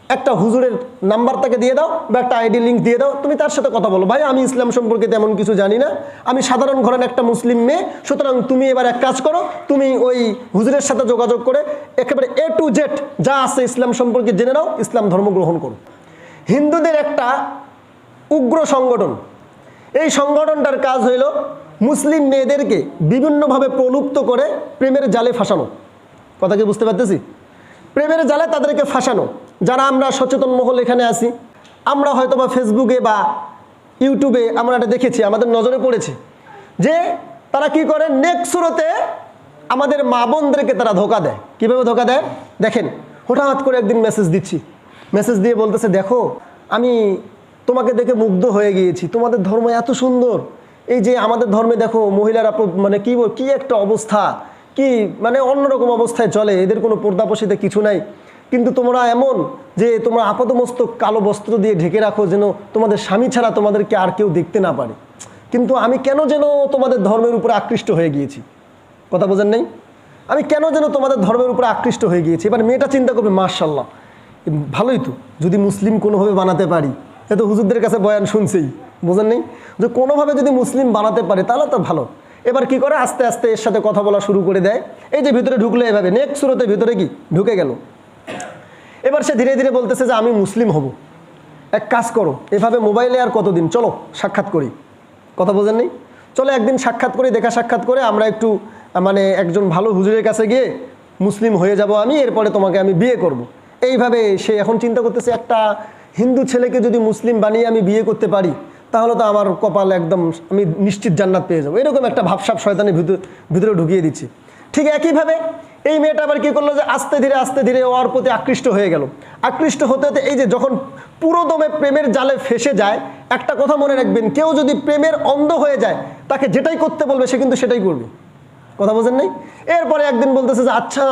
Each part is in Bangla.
একটা হুজুরের নাম্বার তাকে দিয়ে দাও বা একটা আইডি লিঙ্ক দিয়ে দাও, তুমি তার সাথে কথা বলো, ভাই আমি ইসলাম সম্পর্কে তেমন কিছু জানি না, আমি সাধারণ ঘরের একটা মুসলিম মেয়ে, সুতরাং তুমি এবার এক কাজ করো, তুমি ওই হুজুরের সাথে যোগাযোগ করে একেবারে A to Z যা আছে ইসলাম সম্পর্কে জেনে নাও, ইসলাম ধর্ম গ্রহণ করো। হিন্দুদের একটা উগ্র সংগঠন, এই সংগঠনটার কাজ হইল মুসলিম মেয়েদেরকে বিভিন্নভাবে প্রলুব্ধ করে প্রেমের জালে ফাঁসানো। কথা কি বুঝতে পারতেছি? প্রেমের জালে তাদেরকে ফাঁসানো। যারা আমরা সচেতন মহল এখানে আছি, আমরা হয়তো বা ফেসবুকে বা ইউটিউবে আমরা এটা দেখেছি, আমাদের নজরে পড়েছে যে তারা কি করে, নেক্সট সুরতে আমাদের মা বোনদেরকে তারা ধোকা দেয়। কীভাবে ধোকা দেয় দেখেন, হঠাৎ করে একদিন মেসেজ দিচ্ছি, মেসেজ দিয়ে বলতেছে দেখো আমি তোমাকে দেখে মুগ্ধ হয়ে গিয়েছি, তোমাদের ধর্ম এত সুন্দর, এই যে আমাদের ধর্মে দেখো মহিলারা মানে কি একটা অবস্থা, কি মানে অন্যরকম অবস্থায় চলে, এদের কোনো পর্দাপশিতে কিছু নাই, কিন্তু তোমরা এমন যে তোমরা আপাতমস্তক কালো বস্ত্র দিয়ে ঢেকে রাখো যেন তোমাদের স্বামী ছাড়া তোমাদেরকে আর কেউ দেখতে না পারে, কিন্তু আমি কেন যেন তোমাদের ধর্মের উপরে আকৃষ্ট হয়ে গিয়েছি। কথা বোঝেন নাই? আমি কেন যেন তোমাদের ধর্মের উপরে আকৃষ্ট হয়ে গিয়েছি। এবার মেয়েটা চিন্তা করবে মাশাআল্লাহ ভালোই তো, যদি মুসলিম কোনোভাবে বানাতে পারি, এ তো হুজুরদের কাছে বয়ান শুনছেই, বোঝেন নেই, যে কোনোভাবে যদি মুসলিম বানাতে পারে তাহলে তো ভালো। এবার কি করে, আস্তে আস্তে এর সাথে কথা বলা শুরু করে দেয়। এই যে ভিতরে ঢুকলো এভাবে, নেক্সট সুরতে ভিতরে কি ঢুকে গেল। এবার সে ধীরে ধীরে বলতেছে যে আমি মুসলিম হব, এক কাজ করো এভাবে মোবাইলে আর কতদিন, চলো সাক্ষাৎ করি। কথা বোঝেন নেই? চলো একদিন সাক্ষাৎ করি, দেখা সাক্ষাৎ করে আমরা একটু মানে একজন ভালো হুজুরের কাছে গিয়ে মুসলিম হয়ে যাব আমি, এরপরে তোমাকে আমি বিয়ে করব। এইভাবে সে এখন চিন্তা করতেছে একটা হিন্দু ছেলেকে যদি মুসলিম বানিয়ে আমি বিয়ে করতে পারি তাহলে তো আমার কপাল একদম, আমি নিশ্চিত জান্নাত পেয়ে যাবো। এরকম একটা ভাবসাব শয়তানের ভিতরে ঢুকিয়ে দিচ্ছি। ঠিক একইভাবে এই মেয়েটা আবার কী করলো যে আস্তে ধীরে ওর প্রতি আকৃষ্ট হয়ে গেল। আকৃষ্ট হতে হতে এই যে যখন পুরো দমে প্রেমের জালে ফেসে যায়, একটা কথা মনে রাখবেন, কেউ যদি প্রেমের অন্ধ হয়ে যায় তাকে যেটাই করতে বলবে সে কিন্তু সেটাই করবে। কথা বোঝেন নাই? এরপরে একদিন বলতেছে যে আচ্ছা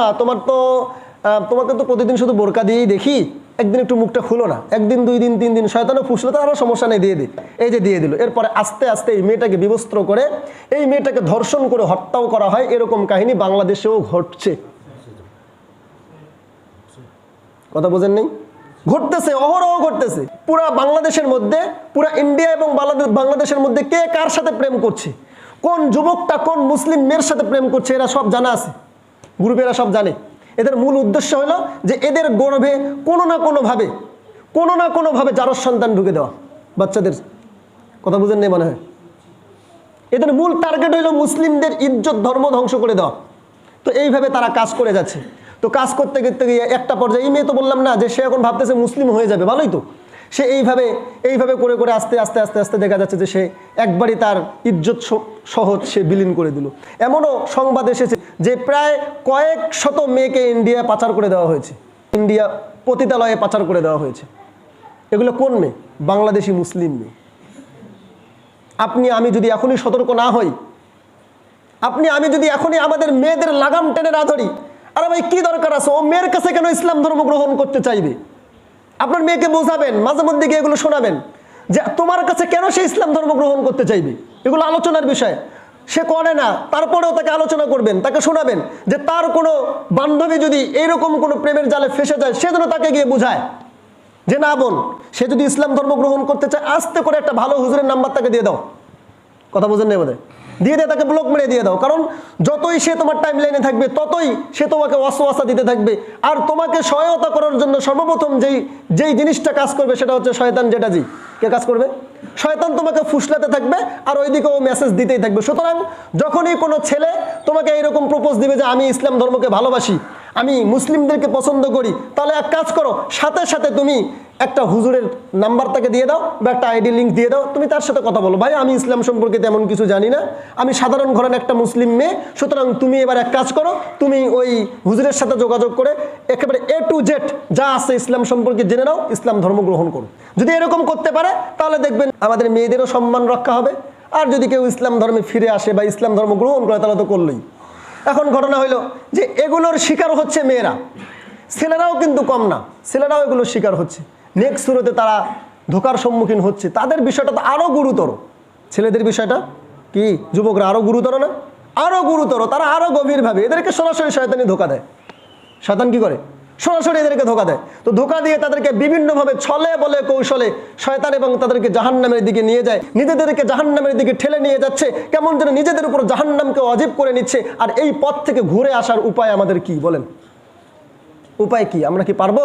তোমাকে তো প্রতিদিন শুধু বোরকা দিয়েই দেখি, একদিন একটু মুখটা খুলো না, একদিন 2 দিন 3 দিন, শয়তানও ফুসলো তো আরও সমস্যা নেই, দিয়ে দিই। এই যে দিয়ে দিল। এরপরে আস্তে আস্তে এই মেয়েটাকে বিবস্ত্র করে এই মেয়েটাকে ধর্ষণ করে হত্যাও করা হয়। এরকম কাহিনী বাংলাদেশেও ঘটছে। কথা বোঝেন নেই? ঘটতেছে, অহরহ ঘটতেছে। পুরা বাংলাদেশের মধ্যে, পুরা ইন্ডিয়া এবং বাংলাদেশের মধ্যে কে কার সাথে প্রেম করছে, কোন যুবকটা কোন মুসলিম মেয়ের সাথে প্রেম করছে, এরা সব জানা আছে, গ্রুপেরা সব জানে। এদের মূল উদ্দেশ্য হলো যে এদের গর্ভে কোনো না কোনোভাবে জারজ সন্তান ঢুকে দেওয়া বাচ্চাদের। কথা বুঝেন নেই মনে হয়? এদের মূল টার্গেট হলো মুসলিমদের ইজ্জত ধর্ম ধ্বংস করে দেওয়া। তো এইভাবে তারা কাজ করে যাচ্ছে। তো কাজ করতে করতে গিয়ে একটা পর্যায়ে, এই মেয়ে তো বললাম না যে সে এখন ভাবতেছে মুসলিম হয়ে যাবে, ভালোই তো, সে এইভাবে করে আস্তে আস্তে দেখা যাচ্ছে যে সে একবারই তার ইজ্জত সহজ সে বিলীন করে দিল। এমনও সংবাদ এসেছে যে প্রায় কয়েক শত মেয়েকে ইন্ডিয়া পাচার করে দেওয়া হয়েছে, ইন্ডিয়া পতিতালয়ে পাচার করে দেওয়া হয়েছে। এগুলো কোন মেয়ে? বাংলাদেশি মুসলিম মেয়ে। আপনি আমি যদি এখনই সতর্ক না হই, আমি যদি এখনই আমাদের মেয়েদের লাগাম টেনে না ধরি, আরে ভাই কি দরকার আছে, ও মেয়ের কাছে কেন ইসলাম ধর্ম গ্রহণ করতে চাইবে? আপনার মেয়েকে বোঝাবেন, মাঝে মধ্যে গিয়ে এগুলো শোনাবেন যে তোমার কাছে কেন সে ইসলাম ধর্ম গ্রহণ করতে চাইবে। এগুলো আলোচনার বিষয়। সে করে না, তারপরেও তাকে আলোচনা করবেন, তাকে শোনাবেন যে তার কোনো বান্ধবী যদি এইরকম কোনো প্রেমের জালে ফেসে যায়, সে যেন তাকে গিয়ে বোঝায় যে না বোন, সে যদি ইসলাম ধর্ম গ্রহণ করতে চায় আস্তে করে একটা ভালো হুজুরের নাম্বার তাকে দিয়ে দাও। কথা বোঝেন না বোধহয়? দিয়ে তাকে ব্লক মেরে দিয়ে দাও। কারণ যতই সে তোমার টাইম লাইনে থাকবে ততই সে তোমাকে ওয়াসওয়াসা দিতে থাকবে। আর তোমাকে সহায়তা করার জন্য সর্বপ্রথম যেই জিনিসটা কাজ করবে সেটা হচ্ছে শয়তান। কে কাজ করবে? শয়তান তোমাকে ফুসলাতে থাকবে আর ওইদিকে ও মেসেজ দিতেই থাকবে। সুতরাং যখনই কোনো ছেলে তোমাকে এরকম প্রপোজ দিবে যে আমি ইসলাম ধর্মকে ভালোবাসি, আমি মুসলিমদেরকে পছন্দ করি, তাহলে এক কাজ করো, সাথে সাথে তুমি একটা হুজুরের নাম্বার তাকে দিয়ে দাও বা একটা আইডি লিঙ্ক দিয়ে দাও, তুমি তার সাথে কথা বলো, ভাই আমি ইসলাম সম্পর্কে তেমন কিছু জানি না, আমি সাধারণ ঘরের একটা মুসলিম মেয়ে, সুতরাং তুমি এবার এক কাজ করো, তুমি ওই হুজুরের সাথে যোগাযোগ করে একেবারে A to Z যা আছে ইসলাম সম্পর্কে জেনে নাও, ইসলাম ধর্ম গ্রহণ করো। যদি এরকম করতে পারে তাহলে দেখবেন আমাদের মেয়েদেরও সম্মান রক্ষা হবে। আর যদি কেউ ইসলাম ধর্মে ফিরে আসে বা ইসলাম ধর্ম গ্রহণ করে তাহলে তো করলোই। এখন ঘটনা হইল যে এগুলোর শিকার হচ্ছে মেয়েরা, ছেলেরাও কিন্তু কম না, ছেলেরাও এগুলোর শিকার হচ্ছে। নেক্সট শুরুতে তারা ধোকার সম্মুখীন হচ্ছে। তাদের বিষয়টা তো আরও গুরুতর। ছেলেদের বিষয়টা কি যুবকরা আরও গুরুতর না? আরও গুরুতর। তারা আরও গভীরভাবে, এদেরকে সরাসরি শয়তানি ধোকা দেয়। শয়তান কি করে? সরাসরি এদেরকে ধোকা দেয়। তো ধোকা দিয়ে তাদেরকে বিভিন্নভাবে ছলে বলে কৌশলে শয়তান এবং তাদেরকে জাহান্নামের দিকে নিয়ে যায়, নিজেদেরকে জাহান্নামের দিকে ঠেলে নিয়ে যাচ্ছে, কেমন যেন নিজেদের উপর জাহান্নামকে ওয়াজিব করে নিচ্ছে। আর এই পথ থেকে ঘুরে আসার উপায় আমাদের কি বলেন? উপায় কি? আমরা কি পারবো?